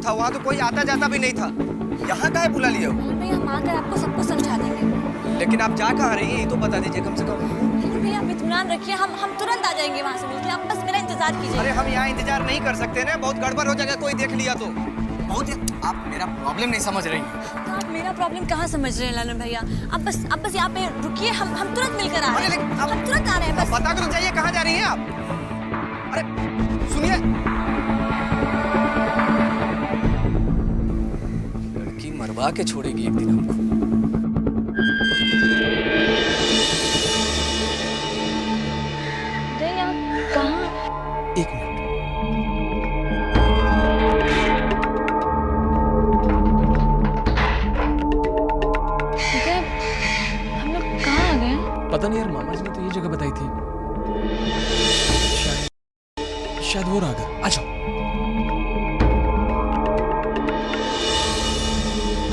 था, वहाँ तो कोई आता जाता भी नहीं था। यहाँ काहे बुला लिया? भैया हम आकर आपको सब कुछ समझा देंगे। लेकिन आप जा कहाँ रही हैं, ये तो बता दीजिए कम से कम। भैया आप इत्मीनान रखिए, हम तुरंत आ जाएंगे वहाँ से मिलके, आप बस मेरा इंतजार कीजिए। अरे हम यहाँ इंतजार नहीं कर सकते ना, बहुत गड़बड़ हो जाएगा, कोई देख लिया तो। आप मेरा प्रॉब्लम नहीं समझ रही हैं। आप मेरा प्रॉब्लम कहाँ समझ रहे हैं लालन भैया? आप बस यहाँ पे रुकिए, हम तुरंत मिलकर आ रहे हैं। हम तुरंत आ रहे हैं, बस बता कर तो जाइए, कहाँ जा रही हैं आप? अरे सुनिए, लड़की मरवा के छोड़ेगी एक दिन हमको। कहाँ? एक मिनट। हम लोग कहाँ आ गए? पता नहीं यार, मामा जी ने तो ये जगह बताई थी। शायद वो रहा घर। आ जाओ।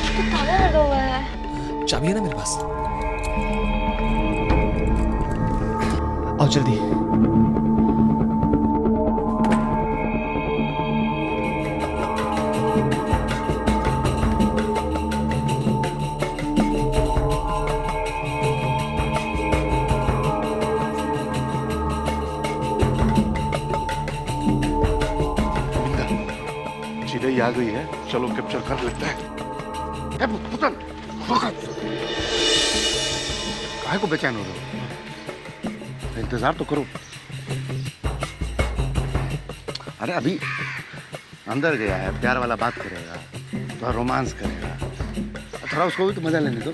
तो ताला लगा हुआ है। चाबी है ना मेरे पास। आओ जल्दी। चिड़ै आ गई है, चलो कैप्चर कर लेते हैं। पुतन, काहे को बेचैन हो रहे हो? इंतजार तो करो। अरे अभी अंदर गया है, प्यार वाला बात करेगा, थोड़ा रोमांस करेगा, थोड़ा उसको भी तो मजा लेने दो।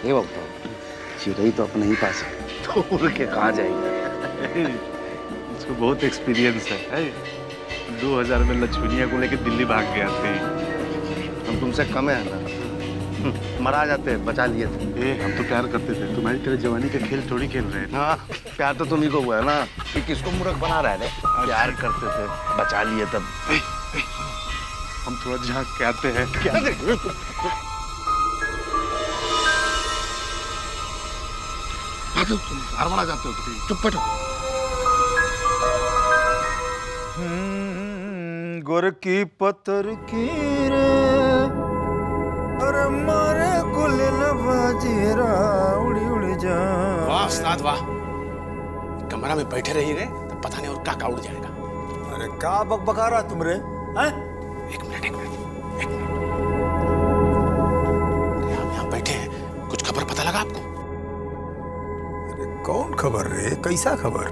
ये बाबू, चिड़ै तो अपने ही पास है, तो उड़ के कहाँ जाएगा? उसको बहुत एक्सपीरियंस है। 2000 में लक्ष्मीनिया को लेकर दिल्ली भाग गया थे। हम तुमसे कम है ना, मरा जाते, बचा लिए थे। हम तो प्यार करते थे, तुम्हारी तरह जवानी का खेल थोड़ी खेल रहे थे। हाँ, प्यार तो तुम्ही को हुआ है ना, कि किसको मूर्ख बना रहा है? प्यार करते थे, बचा लिए तब। हम थोड़ा झांक के आते हैं। क्या तुम हरमना जाते हो? चुप बैठो। गोरकी पत्थर की रे, अरे मारे कुल बाजीरा उड़ी उड़ी जा। वाह उस्ताद वाह, कमरा में बैठे रही गए तो पता नहीं और क्या उड़ जाएगा। अरे क्या बकबका रहा तुम रे? एक मिनट अरे आप यहाँ बैठे हैं, कुछ खबर पता लगा आपको? अरे कौन खबर रे? कैसा खबर?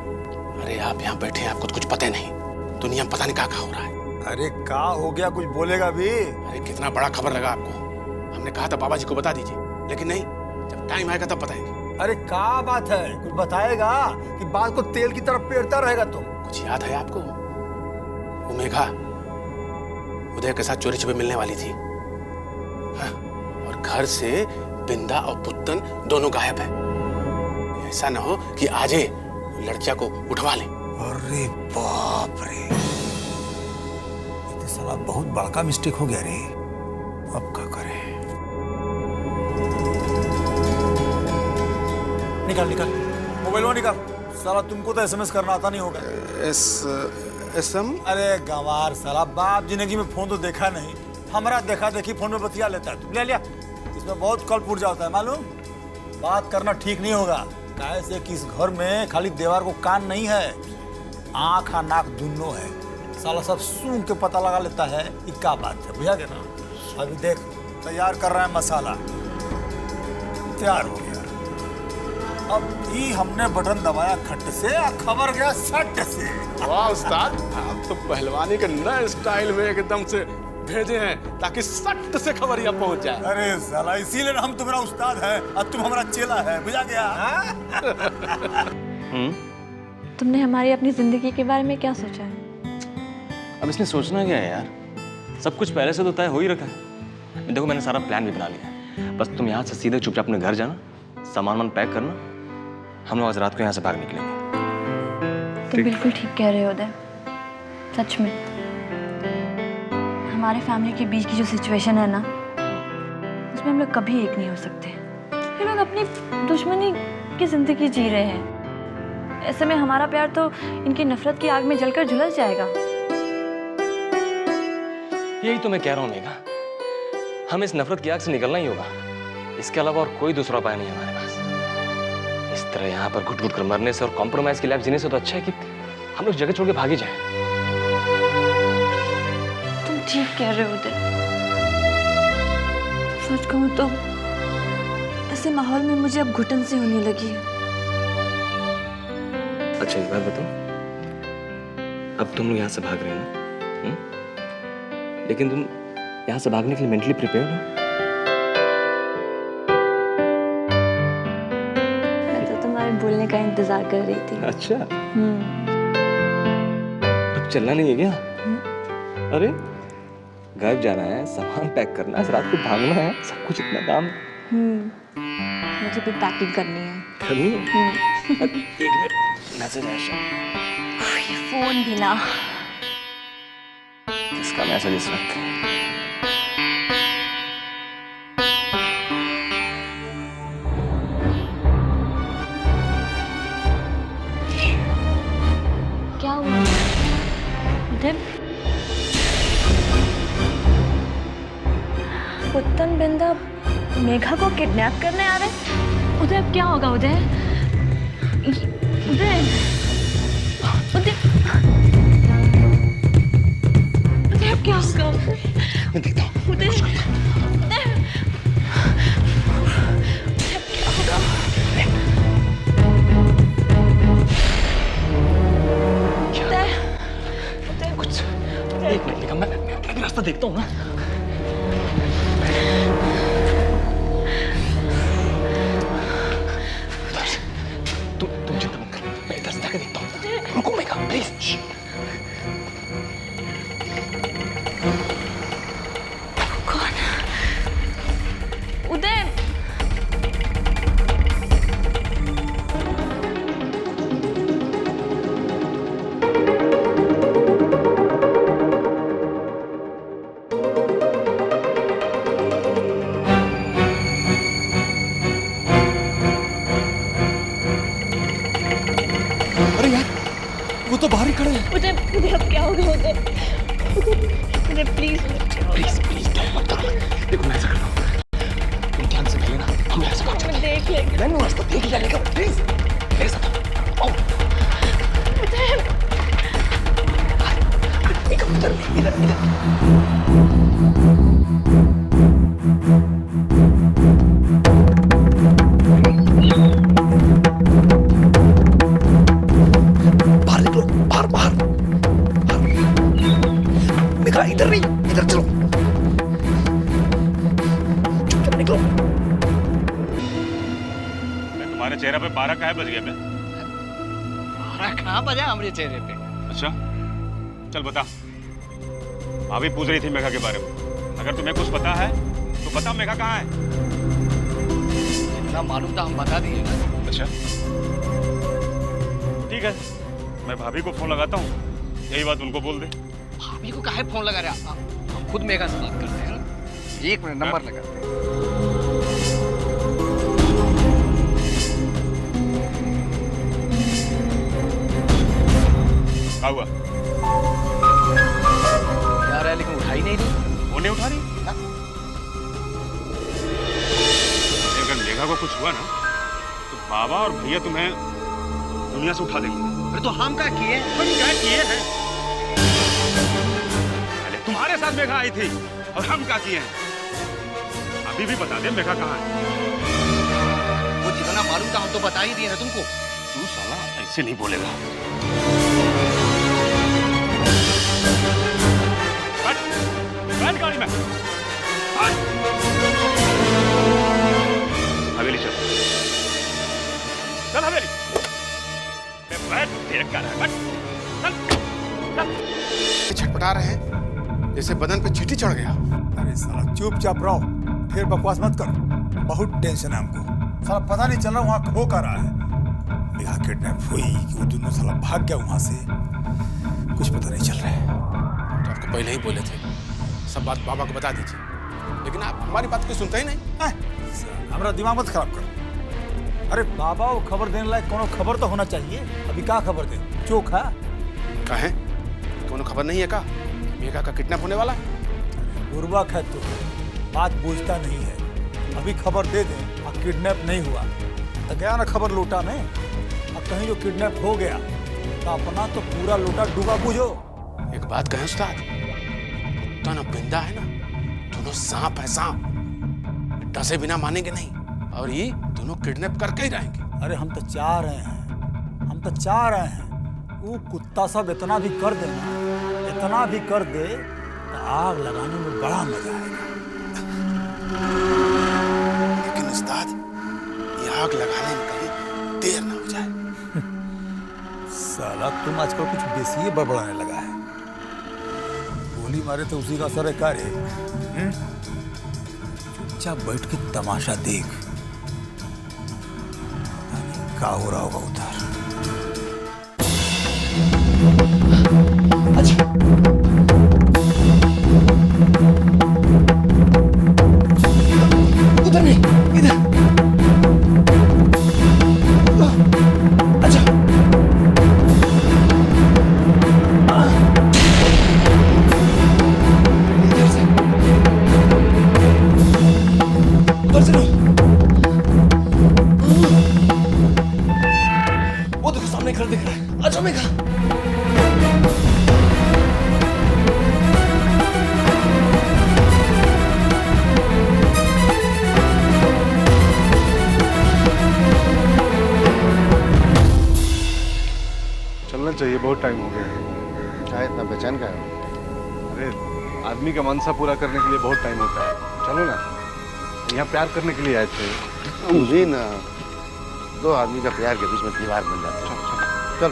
अरे आप यहाँ बैठे हैं, आपको कुछ पता नहीं, दुनिया में पता नहीं क्या हो रहा है। अरे क्या हो गया, कुछ बोलेगा भी? अरे कितना बड़ा खबर लगा आपको। हमने कहा था बाबा जी को बता दीजिए, लेकिन नहीं, जब टाइम आएगा तब बताएंगे। अरे क्या बात है, कुछ बताएगा कि बात को तेल की तरफ पेरता रहेगा तुम? कुछ याद है आपको? वो मेघा उदय के साथ चोरी छुपे मिलने वाली थी। हाँ, और घर से बिंदा और पुत्तन दोनों गायब है। ऐसा ना हो कि आज ही लड़किया को उठवा ले। अरे बाप रे, ये तो साला बहुत बड़का मिस्टेक हो गया रे। अब क्या करें? निकाल मोबाइल वो निकाल। साला तुमको तो एसएमएस करना आता नहीं होगा। एसएम? अरे गंवार साला, बाप जिंदगी में फोन तो देखा नहीं, हमारा देखा देखी फोन में बतिया लेता है। तुम ले लिया, इसमें बहुत कल पुर्जा होता है मालूम। बात करना ठीक नहीं होगा, कैसे कि इस घर में खाली दीवार को कान नहीं है, आँख और नाक दोनों है। साला सब सूंघ के पता लगा लेता है कि क्या बात है, बुझा गया ना? अभी देख, तैयार कर रहे हैं मसाला, तैयार हो गया। अब ही हमने बटन दबाया खट से, खबर गया सट से। वाह उस्ताद, आप तो पहलवानी के नए स्टाइल में एकदम से भेजे हैं ताकि सट से खबरिया पहुंच जाए। अरे साला, इसीलिए हम तुम्हारा उस्ताद है और तुम हमारा चेला है, बुझा गया? तुमने हमारी अपनी जिंदगी के बारे में क्या सोचा है? अब इसमें सोचना क्या है यार, सब कुछ पहले से तो तय हो ही रखा है। देखो मैंने सारा प्लान भी बना लिया है, बस तुम यहाँ से सीधे चुपचाप अपने घर जाना, सामान पैक करना, हम लोग आज रात को यहाँ से भाग निकलेंगे। तुम बिल्कुल ठीक कह रहे हो उदय, सच में हमारे फैमिली के बीच की जो सिचुएशन है ना, उसमें हम लोग कभी एक नहीं हो सकते। ये लोग अपनी दुश्मनी की जिंदगी जी रहे हैं, ऐसे में हमारा प्यार तो इनकी नफरत की आग में जलकर झुलस जाएगा। यही तो मैं कह रहा हूँ मेघा, हमें इस नफरत की आग से निकलना ही होगा। इसके अलावा और कोई दूसरा उपाय नहीं है हमारे पास। इस तरह यहाँ पर घुट घुट कर मरने से और कॉम्प्रोमाइज की लाइफ जीने से तो अच्छा है कि हम लोग जगह छोड़ के भागे जाएं। तुम ठीक कह रहे हो उदय। सच कहूं तो ऐसे माहौल में मुझे अब घुटन सी होने लगी है। अच्छा एक बात बताओ, अब तुम लोग यहाँ से भाग रहे हो ना? लेकिन तुम यहाँ से भागने के लिए मेंटली प्रिपेयर हो? मैं तो तुम्हारे बोलने का इंतजार कर रही थी। अच्छा। अब चलना नहीं है क्या? अरे घर जाना है, सामान पैक करना है, रात को भागना है, सब कुछ इतना काम। मुझे भी पैकिंग करनी है। करनी है? एक मिनट, मैसेज आया शायद। ये फोन भी ना। किसका मैसेज इस वक्त? क्या हुआ? उदय, पुत्तन बिंदा मेघा को किडनैप करने आ रहे? उदय अब क्या होगा? उदय, उदय, उदय, उदय अब क्या होगा? मैं देखता हूँ। उदय, उदय, अब क्या होगा? उदय, उदय, कुछ एक मिनट निकल, मैं भी रास्ता देखता हूँ ना। तुम चिंता मत कर, मैं इधर से जाकर देखता हूँ। रुको मेघा, प्लीज। कौन? उदय, वो तो बाहर ही खड़े हैं। उदय, उदय अब क्या होगा? उदय, उदय प्लीज प्लीज प्लीज मत करो। देखो मैं ऐसा कर रहा हूँ, तुम ध्यान से खेले ना, हम ऐसा कर सकते हैं। देख लेंगे। मैंने रास्ता देख लिया, लेकिन प्लीज मेरे साथ आओ। उदय, इधर इधर इधर। बाहर निकलो, बाहर बाहर। मेघा इधर नहीं, इधर चलो। चुपचाप निकलो। तुम्हारे चेहरे पे 12 काहे बज गए बे? 12 कहाँ बजा हमारे चेहरे पे? अच्छा चल बता। भाभी पूछ रही थी मेघा के बारे में, अगर तुम्हें कुछ पता है तो बता, मेघा कहाँ है? जितना मालूम था हम बता दिए ना। अच्छा ठीक है, मैं भाभी को फोन लगाता हूँ, यही बात उनको बोल दे। भाभी को काहे फोन लगा रहा? हम खुद मेघा से बात करते हैं ना। एक मिनट, नंबर लगाते हैं। क्या हुआ? यार है लेकिन उठा ही नहीं रही। वो नहीं उठा रही? अगर मेघा को कुछ हुआ ना तो बाबा और भैया तुम्हें दुनिया से उठा देंगे। अरे तो हम क्या किए? हम क्या किए हैं? पहले तुम्हारे साथ मेघा आई थी और हम क्या किए हैं? अभी भी बता दे मेघा कहाँ है? वो जितना मालूम था हम तो बता ही दिए ना तुमको। तू साला ऐसे नहीं बोलेगा। बैठ गाड़ी में, हवेली चल, चल हवेली। बैठ, तेरे क्या है? बैठ, चल, चल। छटपटा रहे हैं जैसे बदन पे चींटी चढ़ गया। अरे साला चुपचाप रहो, फिर बकवास मत कर। बहुत टेंशन है हमको। साला पता नहीं चल रहा वहाँ खो कर रहा है। मेघा किडनैप हुई कि वो दोनों साला भाग गया वहाँ से, कुछ पता नहीं चल रहा है। तो आपको पहले ही बोले थे सब बात बाबा को बता दीजिए, लेकिन आप हमारी बात को सुनते ही नहीं। हमारा दिमाग मत खराब कर। अरे बाबा वो खबर देने लायक कोनो खबर तो होना चाहिए। अभी क्या खबर दे? चोखा कहें कोनो खबर नहीं है का मेघा का किडनैप होने वाला? बुर्बक है तू, बात पूछता नहीं है। अभी खबर दे दें और किडनैप नहीं हुआ तो गया ना खबर लोटा में, और कहीं जो किडनैप हो गया तो अपना तो पूरा लोटा डूबा बुझो। एक बात कहें उस्ताद, तो ना बिंदा है ना, दोनों सांप है सांप, डसे बिना मानेंगे नहीं, और ये दोनों किडनैप करके ही रहेंगे। अरे हम तो चाह रहे हैं, हम तो चाह रहे हैं वो कुत्ता सब इतना भी कर दे ना, इतना भी कर दे तो आग लगाने में बड़ा मजा आएगा। लेकिन उस्ताद, ये आग लगाने में कहीं देर ना हो जाए। साला तुम आजकल कुछ बेसी ही बड़बड़ाने लगा है। गोली मारे तो उसी का असर है कार्य। चुपचाप बैठ के तमाशा देख, पता नहीं क्या हो रहा होगा उधर। उधर नहीं, इधर। अच्छा। इधर से। उधर से लो। वो देखो सामने घर दिख रहा है। अच्छा मेघा। चलना चाहिए, बहुत टाइम हो गया है। क्या इतना बेचैन का है? अरे आदमी का मनसा पूरा करने के लिए बहुत टाइम होता है। चलो ना, यहाँ प्यार करने के लिए आए थे। मुझे ना दो आदमी का प्यार के बीच में दीवार बन जाती है। चल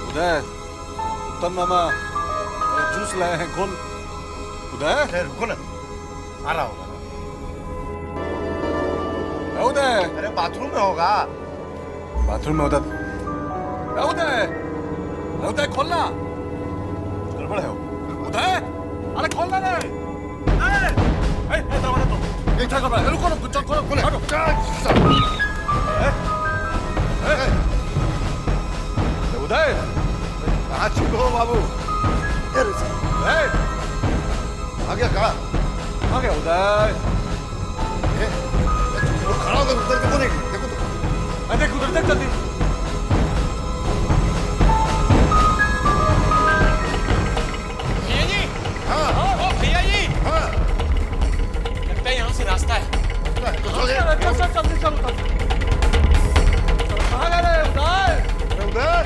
उदय, तन मामा जूस लाए हैं, खोल। उदय, रुको ना, आ रहा होगा। उदय, अरे बाथरूम में होगा। बाथरूम में होता। उदय, उदय खोलना, गड़बड़ है। उदय, अरे खोलना रे। दरवाजा तो क्या कर रहा है? रुको रुको, खोलो खोलो। उदय, कहाँ छिपो बाबू? आ गया कहाँ? आ गया उदय। खड़ा होकर उधर देखो, नहीं देखो तो। देख उधर, देख जल्दी। भैया जी। हाँ ओ भैया जी, हाँ। लगता है यहाँ से रास्ता है। तो चल दे। चल जल्दी चल। कहाँ गए रे उदय? उधर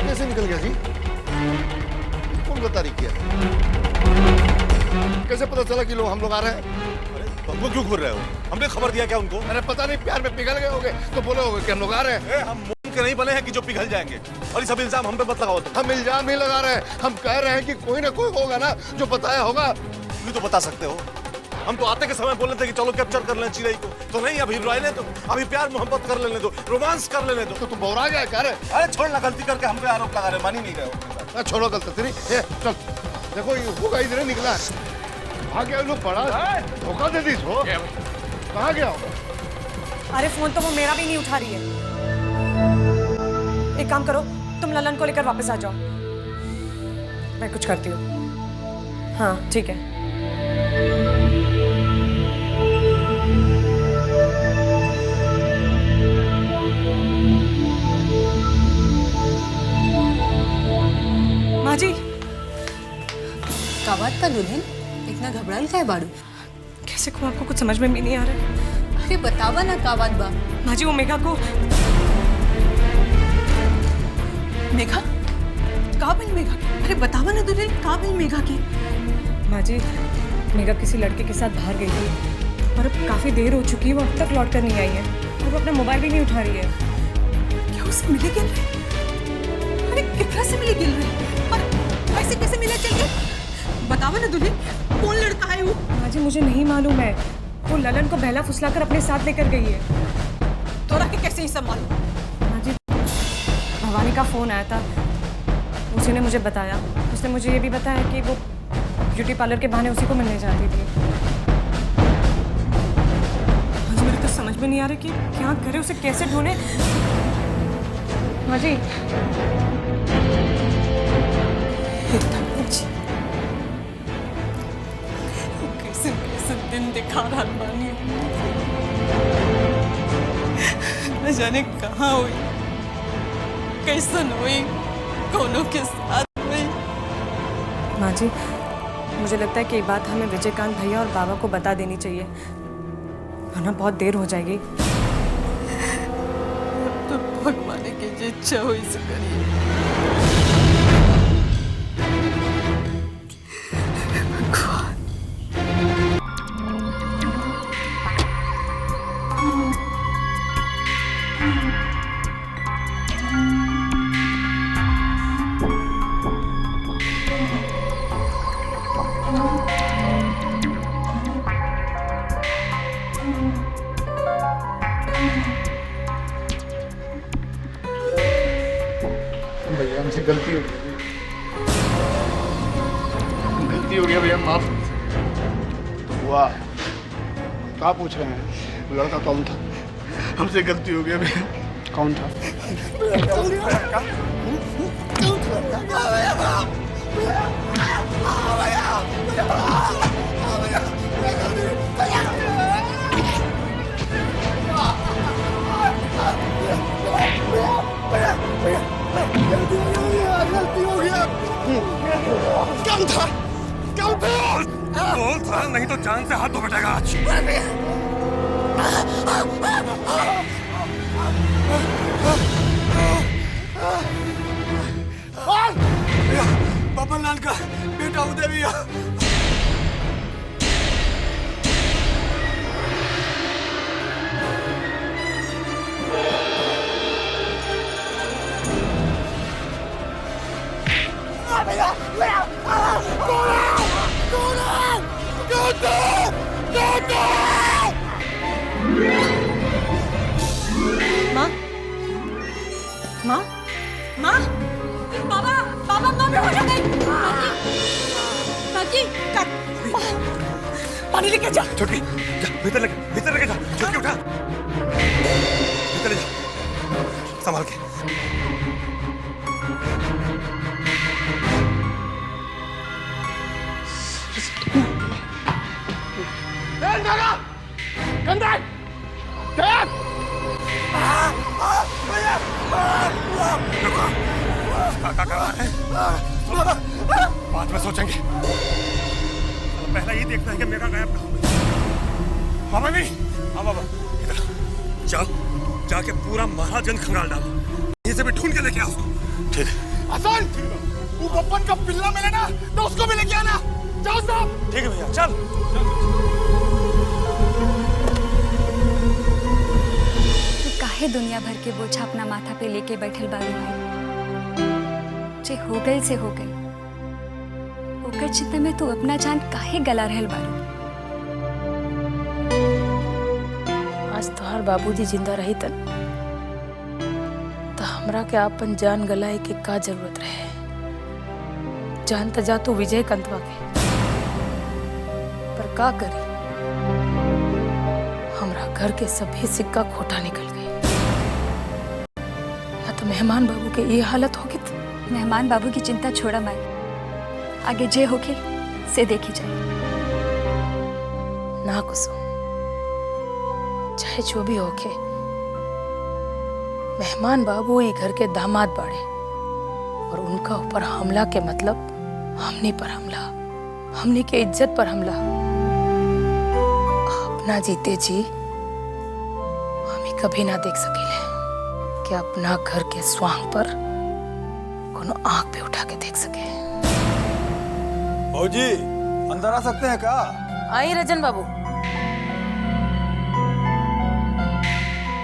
कैसे निकल गया जी? कौन बता रही किया? कैसे पता चला कि लोग हम लोग आ रहे हैं? तुम क्यों घूर रहे हो? हमने खबर दिया क्या उनको? अरे पता नहीं, प्यार में पिघल गए होंगे तो बोले होंगे कि हम लोग आ रहे हैं। हम मुंह के नहीं बने हैं कि जो पिघल जाएंगे, और ये सब इल्जाम हम पे मत लगाओ। हम इल्जाम नहीं लगा रहे हैं, हम कह रहे हैं कि कोई ना कोई होगा ना जो बताया होगा। तुम ही तो बता सकते हो। हम तो आते के समय बोल रहे थे कि चलो कैप्चर कर लें चिड़ै को, तो नहीं, अभी रहने दो, अभी प्यार मोहब्बत कर लेने दो, रोमांस कर लेने दो। तो तुम बौरा गया क्या रे? अरे छोड़ ना, गलती करके हम पे आरोप लगा रहे, मान ही नहीं रहे हो। छोड़ो गलती तेरी। चल देखो, ये होगा इधर ही निकला है। कहाँ गया लोग? बड़ा धोखा दे दी हो। कहाँ गया होगा? अरे फोन तो वो मेरा भी नहीं उठा रही है। एक काम करो, तुम ललन को लेकर वापस आ जाओ, मैं कुछ करती हूँ। हाँ ठीक है। माँ जी। का बात पर दुल्हन इतना घबराइल का है बाड़ू? कैसे को आपको कुछ समझ में भी नहीं आ रहा है। अरे बतावा ना का बात बा। माँ जी वो मेघा को। मेघा? का बिल मेघा की? अरे बतावा ना दुल्हन, का बिल मेघा की? माँ जी मेघा किसी लड़के के साथ बाहर गई थी और अब काफी देर हो चुकी है, वो अब तक लौट कर नहीं आई है और वो अपना मोबाइल भी नहीं उठा रही है। क्या उससे मिले गिल रहे? अरे कितना से मिले गिल रहे? और ऐसे कैसे मिले चल के? बतावा ना दुल्हन, कौन लड़का है वो? माँ जी मुझे नहीं मालूम है, वो ललन को बहला फुसलाकर अपने साथ लेकर गई है। तोरा के कैसे ही सब मालूम? माँ जी भवानी का फोन आया था, उसी ने मुझे बताया। उसने मुझे ये भी बताया कि वो ब्यूटी पार्लर के बहाने उसी को मिलने जाती थी। में नहीं आ रहा कि क्या करे, उसे कैसे ढूंढे। माँ जी, कैसे कैसे दिन दिखा रहा बानी, न जाने कहाँ हुई, कैसन हुई, कौनों के साथ हुई। माँ जी, मुझे लगता है कि ये बात हमें विजयकांत भैया और बाबा को बता देनी चाहिए, वरना बहुत देर हो जाएगी। तो भगवान की जो इच्छा हो इसे करिए। भैया हमसे गलती हो गई, गलती हो गया भैया, माफ। तो हुआ क्या पूछ रहे हैं? वो लड़का कौन था? हमसे गलती हो गया भैया। कौन था? गलती हो गया। कौन था? कौन था? बोल था, नहीं तो जान से हाथ धो बैठेगा आज। बबन लाल का बेटा उदय भैया। माँ, माँ, माँ, बाबा, बाबा, माँ बेहोश हो गई। काकी, पानी लेके जा। छोटकी, जा भीतर लेके जा। छोटकी उठा, भीतर ले जा, संभाल के। बाद में सोचेंगे, पहला ये देखना है कि मेरा गायब कहाँ है। बाबा भी, हाँ बाबा, इधर जाओ, जाके पूरा महाराजगंज खंगाल डालो, ये से भी ढूंढ के लेके आओ उसको। ठीक है। आसान, वो बप्पन का पिल्ला मिले ना, तो उसको भी लेके आना। जाओ साहब। ठीक है भैया, चल। काहे दुनिया भर के बोझा अपना माथा पे लेके बैठल बारू है। जे हो गई से हो गई, ओकर चिंता में तू अपना जान काहे गला रहल बारू। आज तोहार बाबूजी जिंदा रही तन तो हमरा के अपन जान गलाए के का जरूरत रहे। जान त जा तू विजयकांतवा के, पर का करी, हमरा घर के सभी सिक्का खोटा निकल गए। या तो मेहमान बाबू के ये हालत होगी। मेहमान बाबू की चिंता छोड़ा मैं, आगे जे होके से देखी जाए। ना कुसुम, चाहे जो भी होके, मेहमान बाबू ये घर के दामाद बाड़े और उनका ऊपर हमला के मतलब हमने पर हमला, हमने के इज्जत पर हमला। अपना जीते जी हमें कभी ना देख सकेले कि अपना घर के स्वांग पर कोनो आंख पे उठा के देख सके। भौजी, अंदर आ सकते हैं क्या? आई रजन बाबू।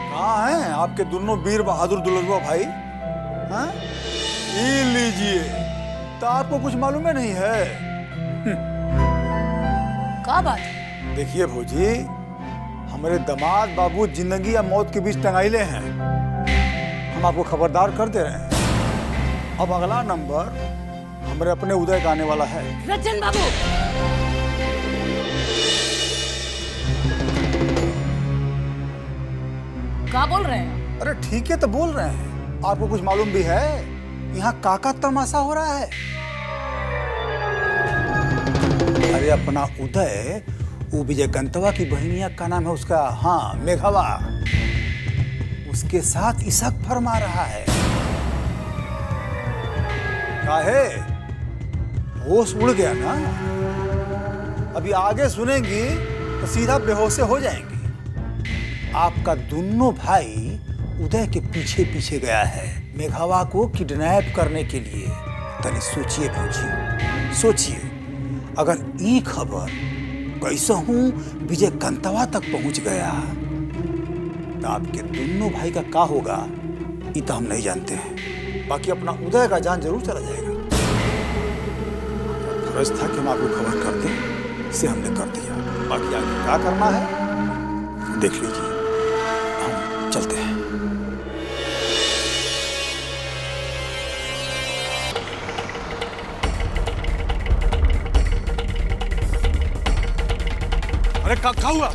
कहाँ हैं आपके दोनों वीर बहादुर दुलरुआ भाई? हाँ? ये लीजिए, तो आपको कुछ मालूम है नहीं है? क्या बात? देखिए भौजी, हमारे दामाद बाबू जिंदगी या मौत के बीच टंगाइले हैं। हम आपको खबरदार कर दे रहे हैं। अब अगला नंबर हमारे अपने उदय का आने वाला है। रजन बाबू, क्या बोल रहे हैं? अरे ठीक है तो बोल रहे हैं। आपको कुछ मालूम भी है यहाँ काका तमाशा हो रहा है? अरे अपना उदय, वो विजयकांतवा की बहनिया का नाम है उसका, हाँ मेघावा, उसके साथ इशक फरमा रहा है। काहे? होश उड़ गया ना? अभी आगे सुनेंगी तो सीधा बेहोश हो जाएंगी। आपका दोनों भाई उदय के पीछे पीछे गया है मेघावा को किडनैप करने के लिए। तनी सोचिए भौजी, सोचिए, अगर ये खबर कैसे हूं विजयकांतवा तक पहुंच गया तो आपके दोनों भाई का क्या होगा ये तो हम नहीं जानते हैं। बाकी अपना उदय का जान जरूर चला जाएगा। फर्ज था कि हम आपको खबर कर दें, इसे हमने कर दिया। बाकी आगे क्या करना है देख लीजिए। हम चलते हैं। अरे क्या हुआ?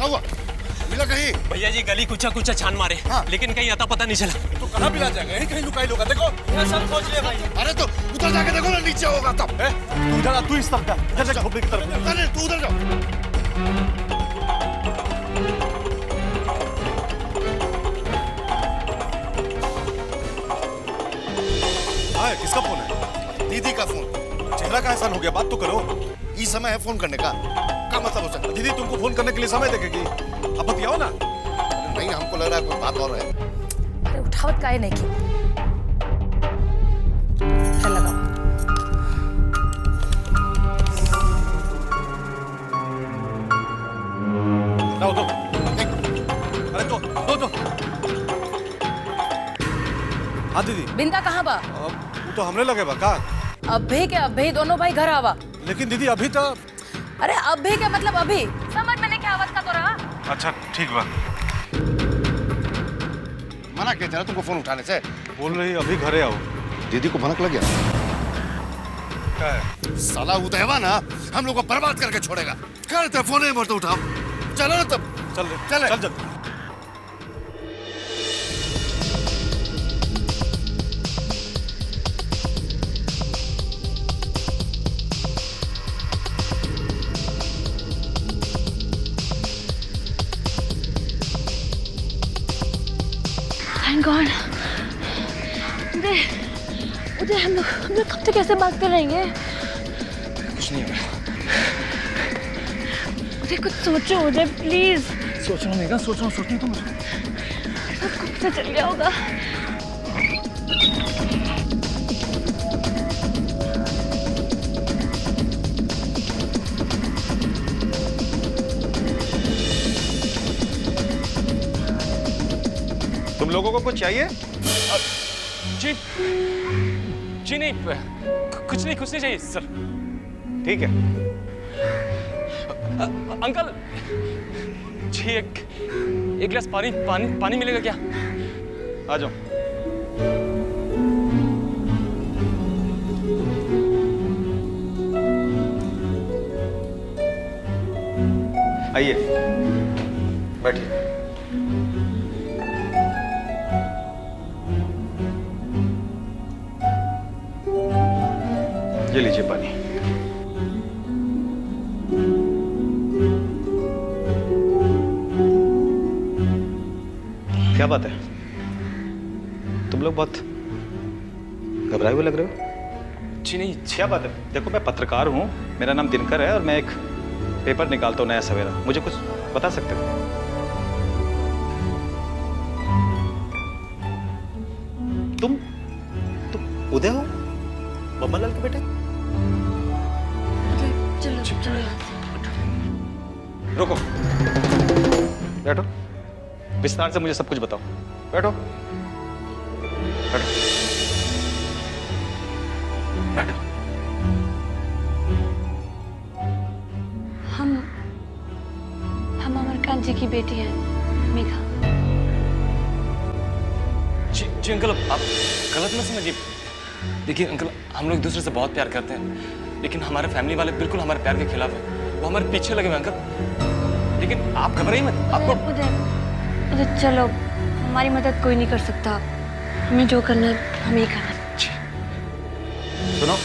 मिला कहीं? भैया जी गली कुचा कुचा छान मारे, हाँ। लेकिन कहीं आता पता नहीं चला। तो कहाँ मिला जाएगा? यहीं कहीं लुकाई लोगा। देखो सब खोज लिया भाई। अरे तो उधर जाके देखो ना, नीचे होगा तब। तू इधर आ, तू इस तरफ जा, इधर जा खोपड़ी की तरफ। अरे तू उधर जाओ। हाँ, किसका फोन है? दीदी का फोन। चेहरा का एहसान हो गया, बात तो करो। ये समय है फोन करने का, क्या मतलब हो सकता है? दीदी तुमको फोन करने के लिए समय देखेगी, अब बतियाओ ना। नहीं, हमको लग रहा है कोई बात और है। अरे उठावत काहे नहीं की? लगाओ। दो। अरे दो। हाँ दीदी। बिंदा कहाँ बा? वो तो हमने लगे बा का? अभी दोनों भाई घर आवा। लेकिन दीदी अभी तो। अरे अभी क्या मतलब अभी? समझ में नहीं क्या आवाज का तो रहा। अच्छा ठीक बा। मना किया था ना तुमको फोन उठाने से। बोल रही अभी घरे आओ। दीदी को भनक लग गया। क्या है? साला उदयवा ना हम लोग को बर्बाद करके छोड़ेगा। कर फोन नहीं बोलते, उठाओ। चलो ना तब। चल। Thank God. उदय हम लोग कब तक ऐसे भागते रहेंगे? कुछ नहीं होगा। उदय कुछ सोचो उदय, प्लीज। सोच रहा हूँ मेघा, सोच रहा हूँ तो मुझे सब कुछ पता चल गया होगा। तुम लोगों को कुछ चाहिए? जी नहीं, कुछ नहीं चाहिए सर। ठीक है। अंकल जी, एक गिलास पानी मिलेगा क्या? आ जाओ। आइए, बैठिए। ये लीजिए पानी। क्या बात है, तुम लोग बहुत घबराए हुए लग रहे हो। जी नहीं। क्या बात है? देखो मैं पत्रकार हूँ, मेरा नाम दिनकर है और मैं एक पेपर निकालता हूँ नया सवेरा। मुझे कुछ बता सकते हो? तुम उदय हो, बम्मा लाल के बेटे? चलो। रुको, बैठो, विस्तार से मुझे सब कुछ बताओ। बैठो। हम अमरकांत जी की बेटी हैं, मेघा। जी अंकल, आप गलत मत समझिए। देखिए अंकल, हम लोग एक दूसरे से बहुत प्यार करते हैं, लेकिन हमारे फैमिली वाले बिल्कुल हमारे प्यार के खिलाफ है। वो हमारे पीछे लगे हुए अंकल। लेकिन आप घबराइए मत। आपको उदय चलो, हम हमारी मदद कोई नहीं कर सकता। हमें जो करना है हमें ही करना है। सुनो,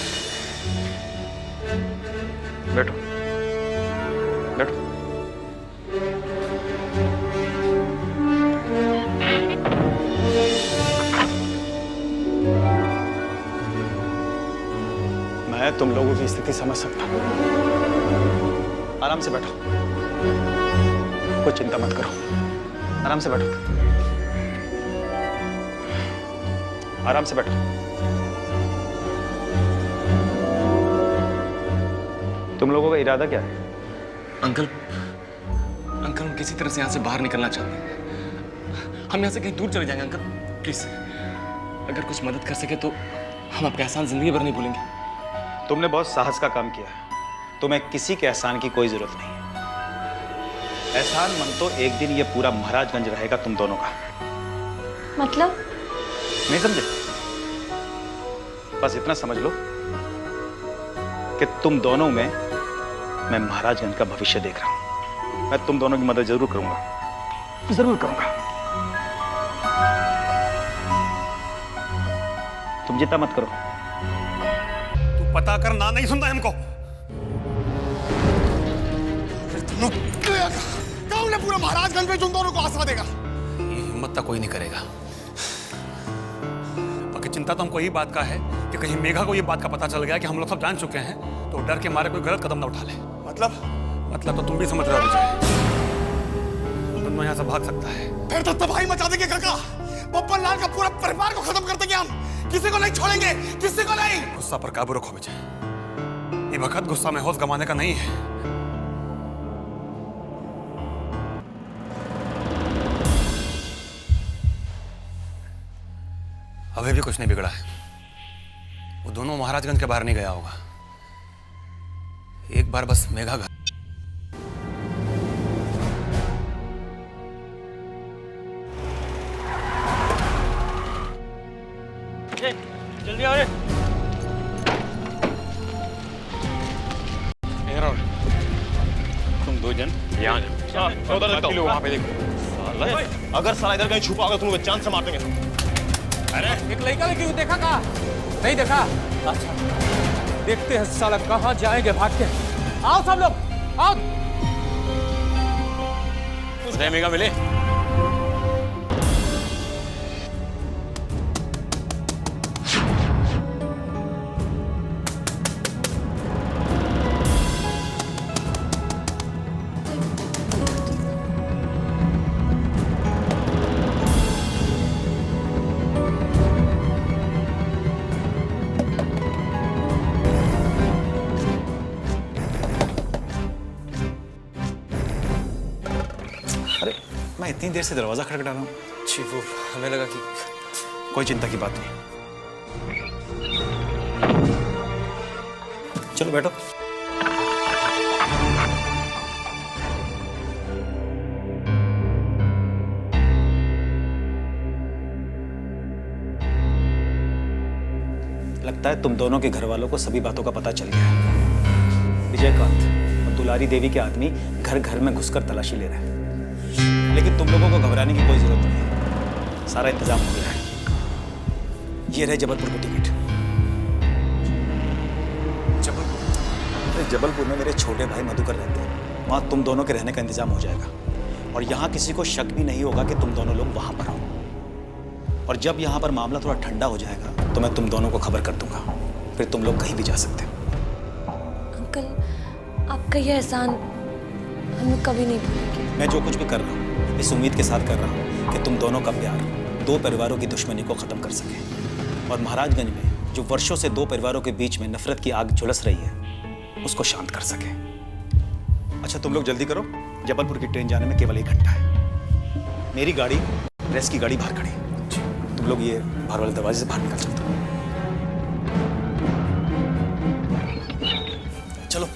बैठो बैठो। मैं तुम लोगों की स्थिति समझ सकता हूं। आराम से बैठो, कोई चिंता मत करो। आराम से बैठो, आराम से बैठो। तुम लोगों का इरादा क्या है? अंकल, अंकल हम किसी तरह से यहाँ से बाहर निकलना चाहते हैं। हम यहाँ से कहीं दूर चले जाएंगे अंकल, प्लीज। अगर कुछ मदद कर सके तो हम आपका एहसान जिंदगी भर नहीं भूलेंगे। तुमने बहुत साहस का काम किया है। तुम्हें किसी के एहसान की कोई जरूरत नहीं है। एहसान मन तो एक दिन ये पूरा महाराजगंज रहेगा तुम दोनों का। मतलब? नहीं समझे? बस इतना समझ लो कि तुम दोनों में मैं महाराजगंज का भविष्य देख रहा हूं। मैं तुम दोनों की मदद जरूर करूंगा, जरूर करूंगा। तुम चिंता मत करो। तू पता कर, ना नहीं सुनता हमको। कौन है पूरा महाराजगंज में तुम दोनों को आसरा देगा? ये हिम्मत तो कोई नहीं करेगा। बाकी चिंता तो हमको यही बात का है कि कहीं मेघा को ये बात का पता चल गया कि हम लोग सब जान चुके हैं, तो डर के मारे कोई गलत कदम ना उठा ले। मतलब तो तुम भी समझ रहे हो विजय, तुम यहाँ से भाग सकता है। फिर तो तबाही मचा देंगे काका। बब्बन लाल का पूरा परिवार को खत्म कर देंगे हम। किसी को नहीं छोड़ेंगे, किसी को नहीं। गुस्सा पर काबू रखो विजय। ये वक्त गुस्सा में होश गंवाने का नहीं है। अभी भी कुछ नहीं बिगड़ा है। वो दोनों महाराजगंज के बाहर नहीं गया होगा। एक बार बस मेघा घर जल्दी आओ रे। तुम दो जन यहाँ उधर देखता हूं। वहाँ पे देखो। अगर साला इधर कहीं छुपा होगा तो तुमको जान से मार देंगे। अरे एक लड़का लेके देखा कहा? नहीं देखा? अच्छा, देखते हैं साला कहाँ जाएंगे भाग के। आओ सब लोग, आओ। उदय मेघा मिले? मैं इतनी देर से दरवाजा खटखटा रहा हूँ। जी वो हमें लगा कि कोई चिंता की बात नहीं। चलो बैठो। लगता है तुम दोनों के घर वालों को सभी बातों का पता चल गया है। विजयकांत और दुलारी देवी के आदमी घर घर में घुसकर तलाशी ले रहे हैं, लेकिन तुम लोगों को घबराने की कोई जरूरत नहीं है। सारा इंतजाम हो गया है। ये रहे जबलपुर की टिकट। जबलपुर में मेरे छोटे भाई मधुकर रहते हैं। वहाँ तुम दोनों के रहने का इंतजाम हो जाएगा और यहाँ किसी को शक भी नहीं होगा कि तुम दोनों लोग वहाँ पर हो। और जब यहाँ पर मामला थोड़ा ठंडा हो जाएगा तो मैं तुम दोनों को खबर कर दूंगा, फिर तुम लोग कहीं भी जा सकते हो। अंकल, आपका ये एहसान हम लोग कभी नहीं भूलेंगे। मैं जो कुछ भी कर रहा हूँ इस उम्मीद के साथ कर रहा हूँ कि तुम दोनों का प्यार दो परिवारों की दुश्मनी को खत्म कर सके और महाराजगंज में जो वर्षों से दो परिवारों के बीच में नफरत की आग झुलस रही है उसको शांत कर सके। अच्छा तुम लोग जल्दी करो, जबलपुर की ट्रेन जाने में केवल 1 घंटा है। मेरी गाड़ी, प्रेस की गाड़ी बाहर खड़ी है। तुम लोग ये बाहर वाले दरवाजे से बाहर निकल सकते हो। चलो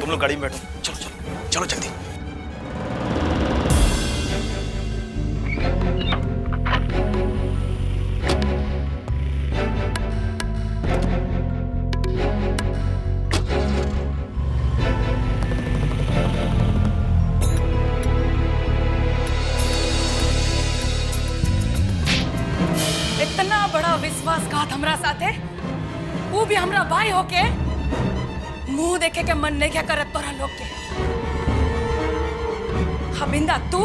तुम लोग गाड़ी में बैठो। चलो चलो चलो जल्दी। इतना बड़ा विश्वासघात हमरा साथे, वो भी हमरा भाई होके मुंह देखे के मन नहीं क्या करत तोरा लोग के। हबिंदा तू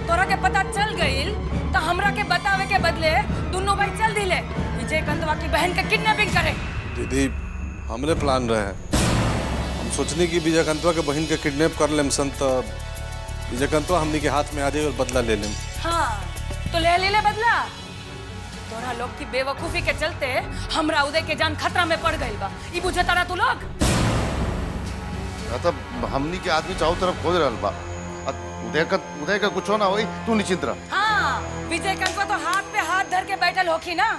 तोरा के पता चल गईल तो हमरा के बतावे के बदले दोनों भाई चल दिले विजयकांतवा की बहन के किडनैपिंग करे। दीदी हमरे प्लान रहे हम सोचने की विजयकांतवा के बहन के किडनैप कर लेम संत विजयकांतवा हमनी के हाथ में आ जाए और बदला ले लेम। हाँ तो ले ले बदला। तोरा लोग की बेवकूफी के चलते हमरा उदय के जान खतरा में पड़ गई बा। ई बुझे तारा तू लोग तब हमनी के आदमी चारों तरफ खोज रहल बा। उदय का कुछ ना होई तू निश्चिंत रह। हाँ विजयकांत तो हाथ पे हाथ धर के बैठल होखी ना।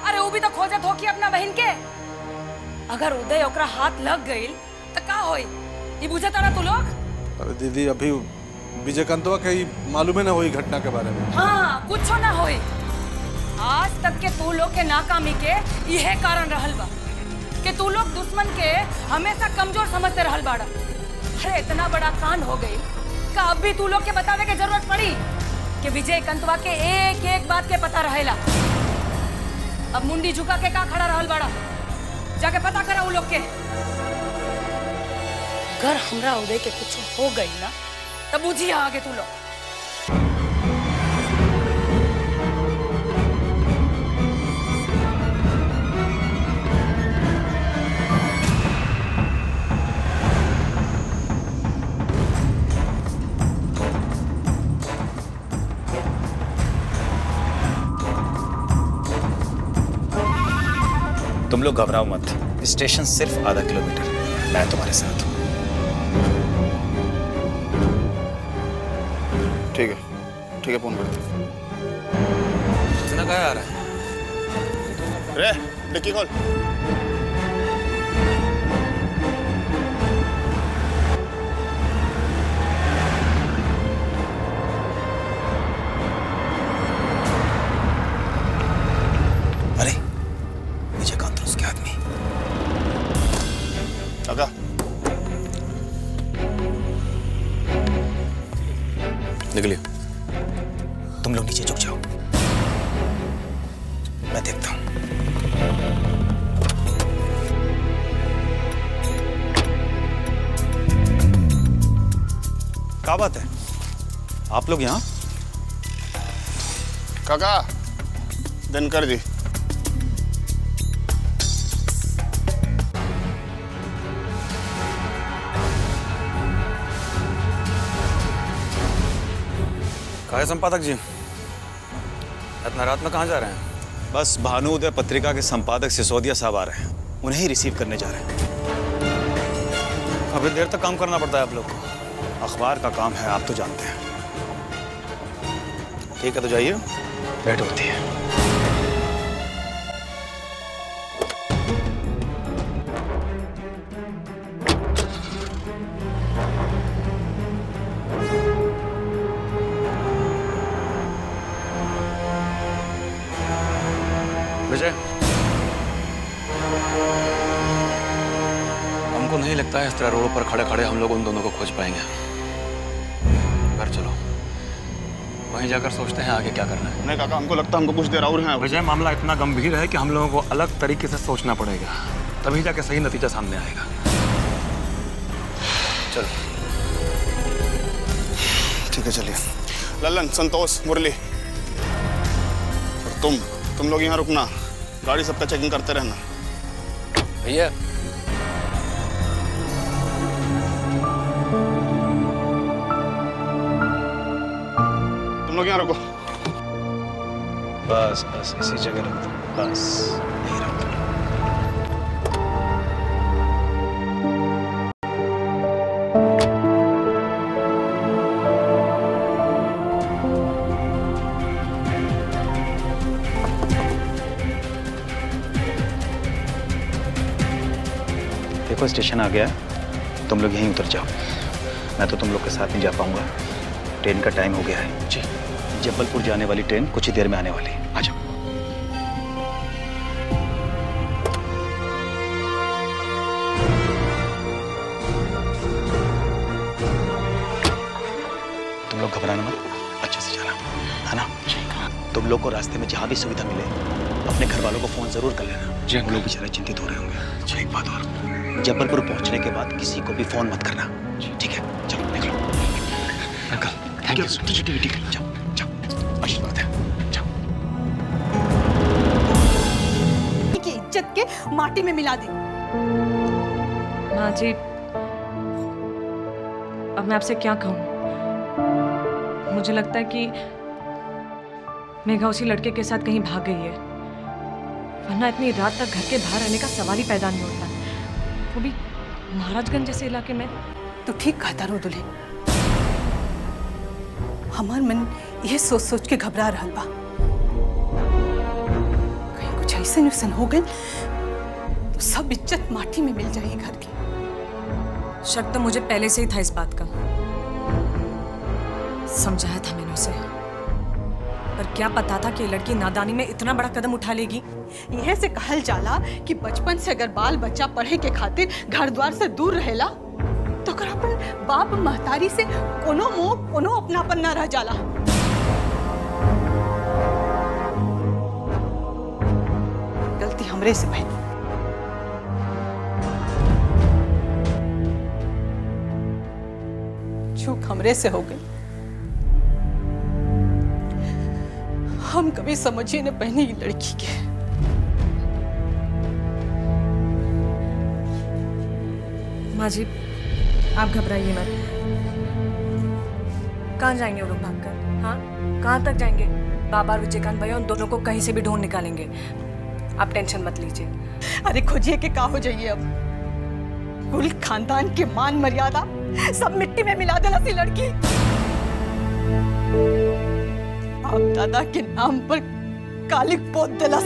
अरे वो भी तो खोजत होखी अपना बहन के। अगर उदय ओकरा हाथ लग गई तो का होई ई बुझे तारा तू लोग। अरे दीदी अभी विजयकांतवा के मालूम ना हुई घटना के बारे में। हाँ कुछ ना होई। आज तक के तू लोग के नाकामी के यह कारण रहल बा कि तू लोग दुश्मन के हमेशा कमजोर समझते रहल बाड़ा। अरे इतना बड़ा कांड हो गई का अब भी तू लोग के बतावे के जरूरत पड़ी कि विजयकांतवा के एक एक बात के पता रहेला। अब मुंडी झुका के का खड़ा रहल बाड़ा, जाके पता करा वो लोग के। अगर हमरा उदय के कुछ हो गई ना तब बुझिए आगे तू लोग। तुम लोग घबराओ मत, स्टेशन सिर्फ आधा किलोमीटर, मैं तुम्हारे साथ हूँ। ठीक है फोन करते। इतना क्या आ रहा है? रे डिक्की खोल। अरे विजयकांत उसके आदमी। काका निकलिए। तुम लोग नीचे झुक जाओ, मैं देखता हूं। क्या बात है, आप लोग यहाँ? काका दिन कर दी। काहे संपादक जी, इतना रात में कहाँ जा रहे हैं? बस भानु उदय पत्रिका के संपादक सिसोदिया साहब आ रहे हैं, उन्हें ही रिसीव करने जा रहे हैं। काफी देर तक काम करना पड़ता है आप लोग को, अखबार का काम है, आप तो जानते हैं। ठीक है तो जाइए, लेट होती है। विजय, हमको नहीं लगता है इस तरह रोड पर खड़े खड़े हम लोग उन दोनों को खोज पाएंगे। घर चलो, वहीं जाकर सोचते हैं आगे क्या करना है। नहीं काका, हमको लगता है हमको कुछ देर और है। विजय, मामला इतना गंभीर है कि हम लोगों को अलग तरीके से सोचना पड़ेगा, तभी जाके सही नतीजा सामने आएगा। चलो ठीक है चलिए। ललन, संतोष, मुरली और तुम लोग यहाँ रुकना, गाड़ी सबका चेकिंग करते रहना। भैया तुम लोग यहाँ रुको। बस बस इसी जगह रख दो, बस यहीं रख दो। देखो स्टेशन आ गया, तुम लोग यहीं उतर जाओ। मैं तो तुम लोग के साथ नहीं जा पाऊंगा, ट्रेन का टाइम हो गया है। जी, जबलपुर जाने वाली ट्रेन कुछ ही देर में आने वाली है, आ जाओ। तुम लोग घबराना मत, अच्छे से जाना, है ना? तुम लोग को रास्ते में जहाँ भी सुविधा मिले अपने घर वालों को फोन जरूर कर लेना। जी वो लोग बेचारे चिंतित हो रहे होंगे। एक बात और, जबलपुर पहुंचने के बाद किसी को भी फोन मत करना, ठीक है? चलो निकलो। Uncle thank you. ठीक है, जाओ जाओ, आशीर्वाद है। की इज्जत के माटी में मिला दे। माँ जी, अब मैं आपसे क्या कहूँ? मुझे लगता है कि मेघा उसी लड़के के साथ कहीं भाग गई है, वरना इतनी रात तक घर के बाहर रहने का सवाल ही पैदा नहीं होता, वो भी महाराजगंज जैसे इलाके में। तो ठीक कहता रो दुल्हन, हमार मन ये सोच सोच के घबरा रहा बा, कहीं कुछ ऐसे नुकसान हो गए तो सब इज्जत माटी में मिल जाएगी घर की। शक तो मुझे पहले से ही था इस बात का, समझाया था मैंने उसे, पर क्या पता था कि ये लड़की नादानी में इतना बड़ा कदम उठा लेगी। यह से कहल जाला कि बचपन से अगर बाल बच्चा पढ़े के खातिर घर द्वार से दूर रहेला तो अगर अपन बाप महतारी से कोनो मोह कोनो अपनापन ना रह जाला। गलती हमरे से भई, चूक हमरे से हो गई। हम कभी समझिए न पहने ये लड़की के। माँ जी, आप घबराइए मत। कहाँ जाएंगे वो लोग भागकर? हाँ, कहाँ तक जाएंगे? बाबा, विजयकांत भैया उन दोनों को कहीं से भी ढूंढ निकालेंगे, आप टेंशन मत लीजिए। अरे खोजिए के का हो जाइए अब, कुल खानदान के मान मर्यादा सब मिट्टी में मिला देला सी लड़की। आप दादा के नाम पर कालिक पोत दिलस।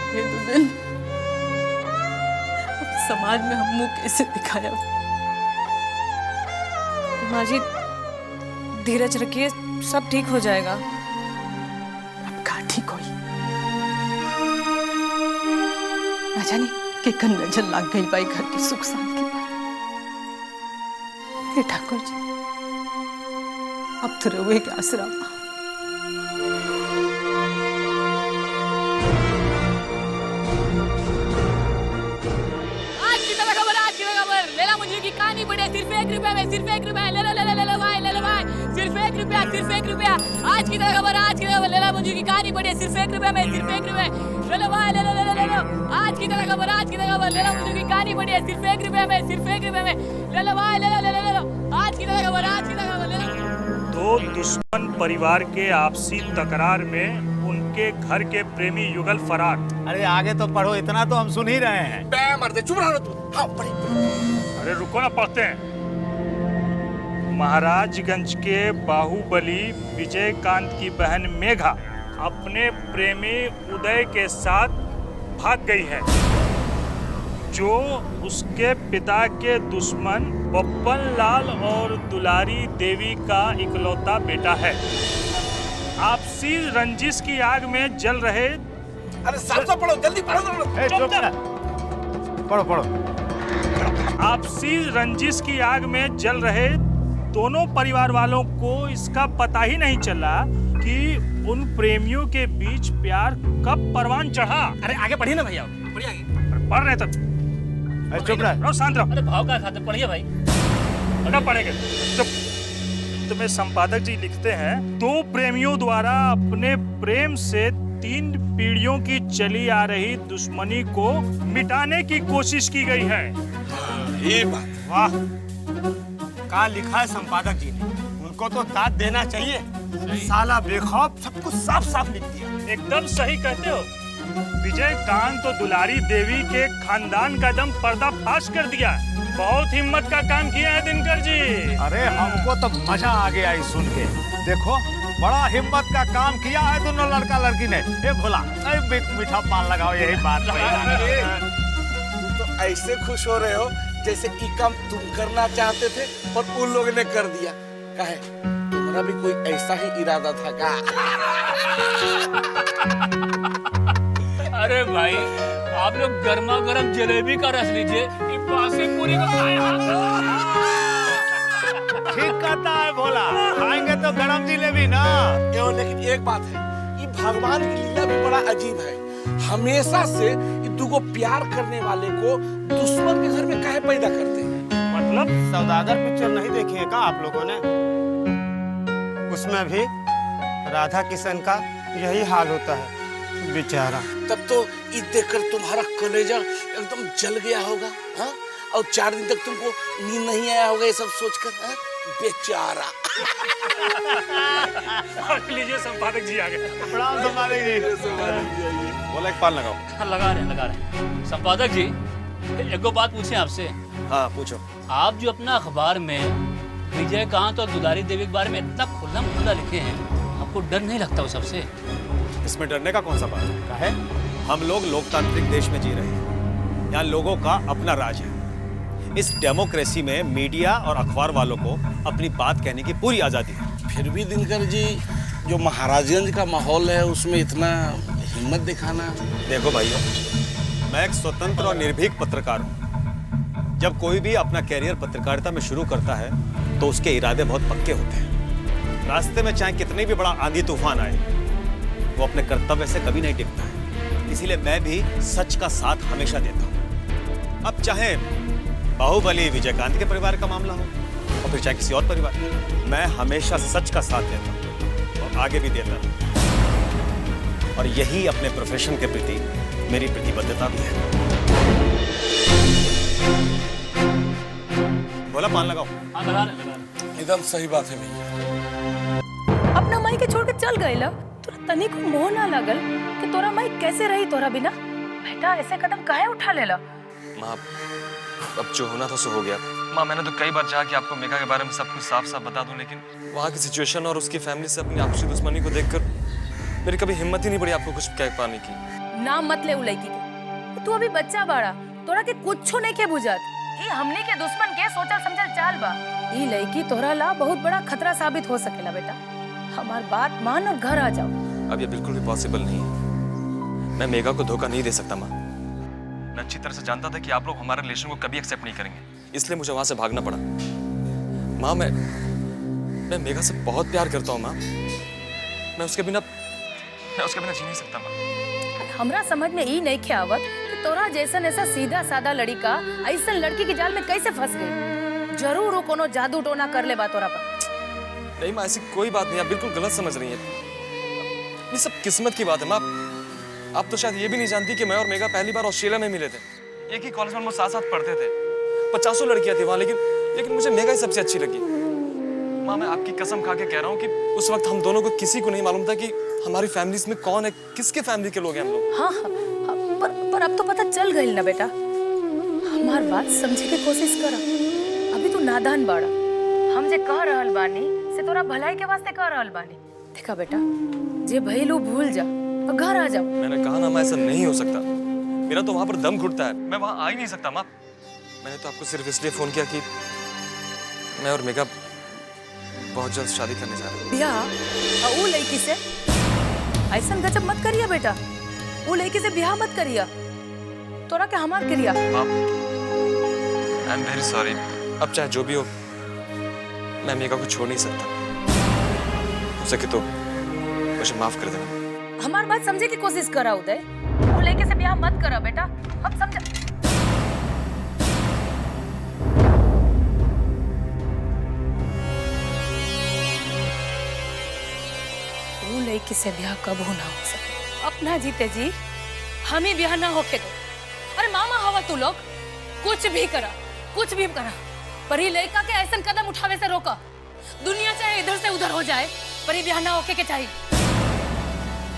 हे दुल्हन, अब समाज में हम मुंह कैसे दिखाया? माँ जी, धीरज रखिए, सब ठीक हो जाएगा। अब का ठीक होई? ना जाने कि कन नजर लग गई बाई घर की सुख शांति पर। हे ठाकुर जी, अब तो रोए के आसरा। आज की तरह खबर, आज की तरह खबर। लैला मंजू की कहानी बढ़े सिर्फ 1 रुपया में, सिर्फ 1 रुपया। ले लो ले लो ले लो भाई, ले लो भाई, सिर्फ 1 रुपया, सिर्फ 1 रुपया। आज की तरह खबर, आज की तरह खबर। लैला मंजू की कहानी बढ़े सिर्फ 1 रुपया में, सिर्फ 1 रुपया। ले लो भाई, ले लो ले लो ले लो। आज की तरह खबर, आज की तरह खबर। लैला मंजू की कहानी बढ़े सिर्फ 1 रुपया में, सिर्फ 1 रुपया में। ले लो भाई, ले लो ले लो ले लो। आज की तरह खबर, आज की तरह खबर। ले लो। दो दुश्मन परिवार के आपसी तकरार में उनके घर के प्रेमी युगल फरार। अरे आगे तो पढ़ो, इतना तो हम सुन ही रहे हैं। बे मर्दे, चुप रहो तू। हाँ, पढ़ी। अरे रुको ना, पढ़ते हैं। महाराजगंज के बाहुबली विजयकांत की बहन मेघा अपने प्रेमी उदय के साथ भाग गई है, जो उसके पिता के दुश्मन बप्पन लाल और दुलारी देवी का इकलौता बेटा है। आपसी रंजिश की आग में जल रहे। अरे साफ पढ़ो, जल्दी पढ़ो। पढ़ो पढ़ो। आपसी रंजिश की आग में जल रहे दोनों परिवार वालों को इसका पता ही नहीं चला कि उन प्रेमियों के बीच प्यार कब परवान चढ़ा। अरे आगे पढ़िए ना भैया, पढ़िए आगे। पढ़ रहे तब। चुप रहो, शांत रहो। अरे भाव का खाते पढ़िए भाई। कब पढ़ेंगे? चुप। तुम्हें संपादक जी लिखते हैं, दो प्रेमियों द्वारा अपने प्रेम से 3 पीढ़ियों की चली आ रही दुश्मनी को मिटाने की कोशिश की गई है। ये बात। वाह, क्या लिखा है संपादक जी ने, उनको तो दाद देना चाहिए। साला बेखौफ सब कुछ साफ साफ लिख दिया। एकदम सही कहते हो। विजयकांत तो दुलारी देवी के खानदान का दम पर्दाफाश कर दिया। बहुत हिम्मत का काम किया है दिनकर जी। अरे हमको तो मजा आ गया ही सुन के। देखो, बड़ा हिम्मत का काम किया है दोनों लड़का लड़की ने। ए भोला, मीठा पान लगाओ, यही बात तुम तो ऐसे खुश हो रहे हो जैसे ये काम तुम करना चाहते थे और उन लोगों ने कर दिया। काहे, तुम्हारा भी कोई ऐसा ही इरादा था का? अरे भाई, आप लोग गर्मा गर्म जलेबी का रस लीजिए, बासी पूरी को खाए। ठीक कहता है भोला, खाएंगे तो गरम जिलेबी ना। लेकिन एक बात है, ये भगवान की लीला भी बड़ा अजीब है। हमेशा से ये दुगो प्यार करने वाले को दुश्मन के घर में काहे पैदा करते हैं? मतलब सौदागर पिक्चर नहीं देखी है क्या आप लोगों ने? उसमें भी राधा किशन का यही हाल होता है बेचारा। तब तो ये देखकर तुम्हारा कलेजा एकदम जल गया होगा, हाँ? और 4 दिन तक तुमको नींद नहीं आया होगा ये सब सोचकर, हाँ? बेचारा। लीजिए संपादक जी आ गए। प्रणाम संपादक जी। बोला एक पान लगाओ। लगा रहे हैं। संपादक जी, एक बात पूछें आपसे। हाँ पूछो। आप जो अपना अखबार में विजयकांत और दुलारी देवी के बारे में इतना खुल्लम खुल्ला लिखे हैं, आपको डर नहीं लगता उस सबसे? इसमें डरने का कौन सा बात है? हम लोग लोकतांत्रिक देश में जी रहे हैं। यहाँ लोगों का अपना राज है। इस डेमोक्रेसी में मीडिया और अखबार वालों को अपनी बात कहने की पूरी आज़ादी है। फिर भी दिनकर जी, जो महाराजगंज का माहौल है उसमें इतना हिम्मत दिखाना। देखो भाइयों, मैं एक स्वतंत्र और निर्भीक पत्रकार हूँ। जब कोई भी अपना कैरियर पत्रकारिता में शुरू करता है तो उसके इरादे बहुत पक्के होते हैं। रास्ते में चाहे कितनी भी बड़ा आंधी तूफान आए, वो अपने कर्तव्य से कभी नहीं टिकता है। इसीलिए मैं भी सच का साथ हमेशा देता हूँ। अब चाहे बाहुबली विजयकांत के परिवार का मामला हो और फिर चाहे किसी और परिवार, मैं हमेशा सच का साथ देता हूँ और आगे भी देता हूँ। और यही अपने प्रोफेशन के प्रति मेरी प्रतिबद्धता भी है। बोला पान लगाओ। हाँ लगा रहे। एकदम सही बात है भैया। अपना माई के छोड़ के चल गए ला, तोरा तनी को मोह ना लगल कि तोरा माई कैसे रही तोरा बिना? बेटा ऐसे कदम काहे उठा लेला? माँ, अब जो होना था सो हो गया। माँ, मैंने तो कई बार चाहा कि आपको मेघा के बारे में सब कुछ साफ साफ बता दूं, लेकिन वहाँ की सिचुएशन और उसकी फैमिली से अपनी आपसी दुश्मनी को देखकर मेरी कभी हिम्मत ही नहीं पड़ी आपको कुछ कह पाने की। नाम मत ले उ लड़की के। तू अभी बच्चा बाड़ा, तोरा के कुछ नहीं के बुझात। ये हमने के दुश्मन के सोचल समझल चाल बा। ये लड़की तोरा ला बहुत बड़ा खतरा साबित हो सकेला बेटा। हमार बात मान और घर आ जाओ। अब ये बिल्कुल भी पॉसिबल नहीं है। मैं मेघा को धोखा नहीं दे सकता माँ। मैं अच्छी तरह से जानता था कि आप लोग हमारे रिलेशन को कभी एक्सेप्ट नहीं करेंगे, इसलिए मुझे वहां से भागना पड़ा। माँ, मैं मेघा से बहुत प्यार करता हूँ माँ। मैं उसके बिना जी नहीं सकता माँ। हमरा समझ में ई नहीं खे आवत कि तोरा जैसन ऐसा सीधा सादा लड़का ऐसा लड़की की जाल में कैसे फंस गई। जरूर वो कोनो जादू टोना कर ले बा तोरा पर। नहीं माँ, ऐसी कोई बात नहीं, आप बिल्कुल गलत समझ रही हैं। ये सब किस्मत की बात है माँ। आप तो शायद ये भी नहीं जानती कि मैं और मेघा पहली बार ऑस्ट्रेलिया में मिले थे। एक ही कॉलेज में हम साथ साथ पढ़ते थे। 50 लड़कियां थी वहाँ, लेकिन मुझे मेघा ही सबसे अच्छी लगी। माँ, मैं आपकी कसम खा के कह रहा हूँ कि उस वक्त हम दोनों को किसी को नहीं मालूम था कि हमारी फैमिलीज में कौन है, किसके फैमिली के लोग हैं हम लोग। हाँ, पर अब तो पता चल गई ना बेटा। हमार बात समझे के कोशिश करा। अभी तू नादान बाड़ा। हम जे कह रहल बानी से तोरा भलाई के वास्ते कह रहल बानी। देखा बेटा, जे भइलू भूल जा और घर आ जाओ। मैंने कहा ना माँ, ऐसा नहीं हो सकता। मेरा तो वहाँ पर दम घुटता है, मैं वहाँ आ ही नहीं सकता माँ। मैंने तो आपको सिर्फ इसलिए फोन किया कि मैं और मेघा बहुत जल्द शादी करने जा रहे हैं। ब्याह वो लड़की से ऐसा गजब मत करिया बेटा। वो लड़की से ब्याह मत करिया। तोरा के हमार करिया। I am very sorry. अब चाहे जो भी हो, मैं मेघा को छोड़ नहीं सकता। हो सके तो मुझे माफ कर देना। हमार बात समझे की कोशिश करा उदय। वो लड़के से ब्याह मत करा बेटा। अब समझा। वो लड़के से ब्याह कब होना हो सके। अपना जीते जी हम ही ब्याह ना होके दो। अरे मामा हवा तू लोग कुछ भी करा पर ही लड़का के ऐसा कदम उठावे से रोका। दुनिया चाहे इधर से उधर हो जाए पर ही ब्याह ना होके के चाहिए।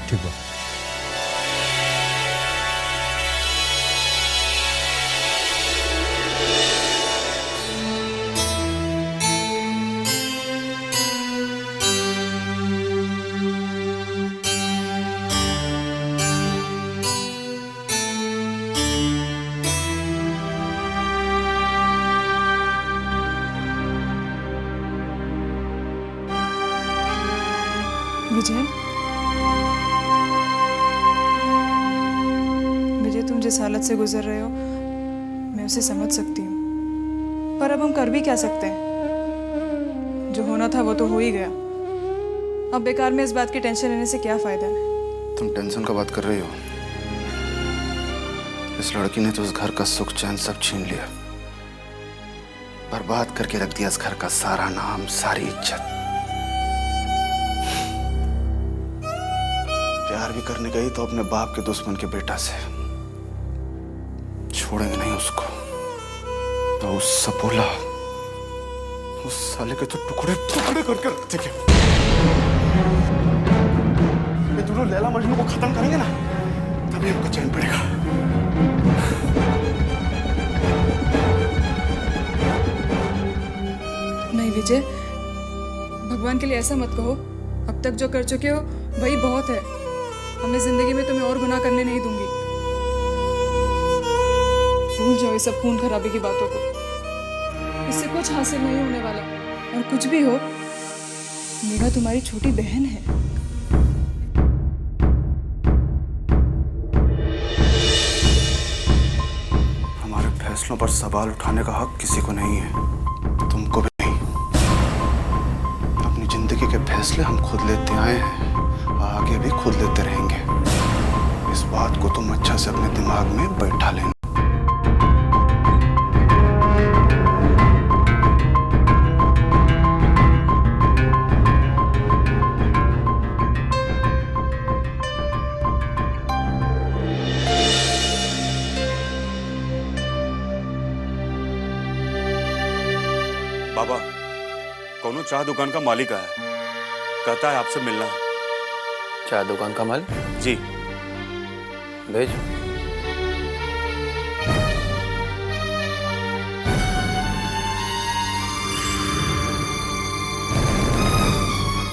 ठीक है। विजय, तुम जिस हालत से गुजर रहे हो मैं उसे समझ सकती हूँ, पर अब हम कर भी क्या सकते हैं। जो होना था वो तो हो ही गया। अब बेकार में इस बात की टेंशन लेने से क्या फायदा है? तुम टेंशन का बात कर रही हो? इस लड़की ने तो उस घर का सुख चैन सब छीन लिया, बर्बाद करके रख दिया इस घर का सारा नाम, सारी इज्जत। प्यार भी करने गई तो अपने बाप के दुश्मन के बेटा से। छोड़ेंगे नहीं उसको। तो उस सपोला, उस साले के तो टुकड़े टुकड़े करके रखते क्या? ये दोनों लैला मजनू को खत्म करेंगे ना, तभी हमको चैन पड़ेगा। नहीं विजय, भगवान के लिए ऐसा मत कहो। अब तक जो कर चुके हो वही बहुत है। हमें जिंदगी में तुम्हें और गुनाह करने नहीं दूंगी। भूल जाओ इस सब खून खराबे की बातों को। इससे कुछ हासिल नहीं होने वाला, और कुछ भी हो, मेघा तुम्हारी छोटी बहन है। हमारे फैसलों पर सवाल उठाने का हक किसी को नहीं है, तुमको भी नहीं। अपनी जिंदगी के फैसले हम खुद लेते आए हैं, आगे भी खुद लेते रहेंगे। इस बात को तुम अच्छा से अपने दिमाग में बैठा लेना। बाबा, कौनो चाय दुकान का मालिक आया है, कहता है आपसे मिलना है। चाय दुकान का मालिक? जी। भेज।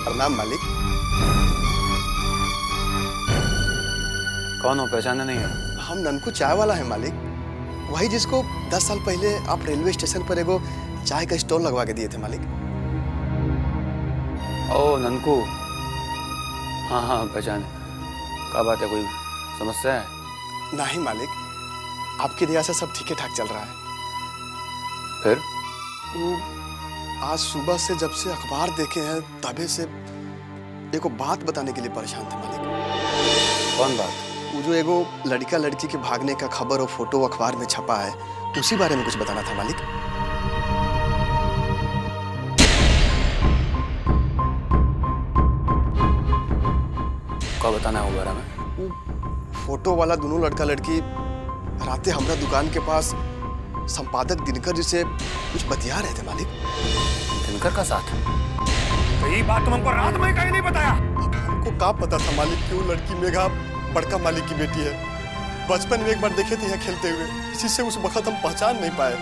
प्रणाम मालिक। कौन हो, पहचाना नहीं है? हम ननकू चाय वाला है मालिक, वही जिसको 10 साल पहले आप रेलवे स्टेशन पर एगो चाय का स्टॉल लगवा के दिए थे मालिक। ओ ननकू, हाँ हाँ पहचाने। क्या बात है, कोई समस्या है? नहीं मालिक, आपकी दया से सब ठीक ठाक चल रहा है। फिर? आज सुबह से जब से अखबार देखे हैं तबे से एगो बात बताने के लिए परेशान था मालिक। कौन बात? वो जो एगो लड़का लड़की के भागने का खबर और फोटो अखबार में छपा है, उसी बारे में कुछ बताना था मालिक। क्या बताना है बारे में? फोटो वाला दोनों लड़का लड़की रातें हमरा दुकान के पास संपादक दिनकर जी से कुछ बतिया रहे थे मालिक। दिनकर का साथ? तो ये बात तुम हमको रात में कहीं नहीं बताया? हमको क्या पता था मालिक कि वो लड़की मेघा बड़का मालिक की बेटी है। बचपन में एक बार देखे थे यहाँ खेलते हुए, इसी से उस वक्त हम पहचान नहीं पाए।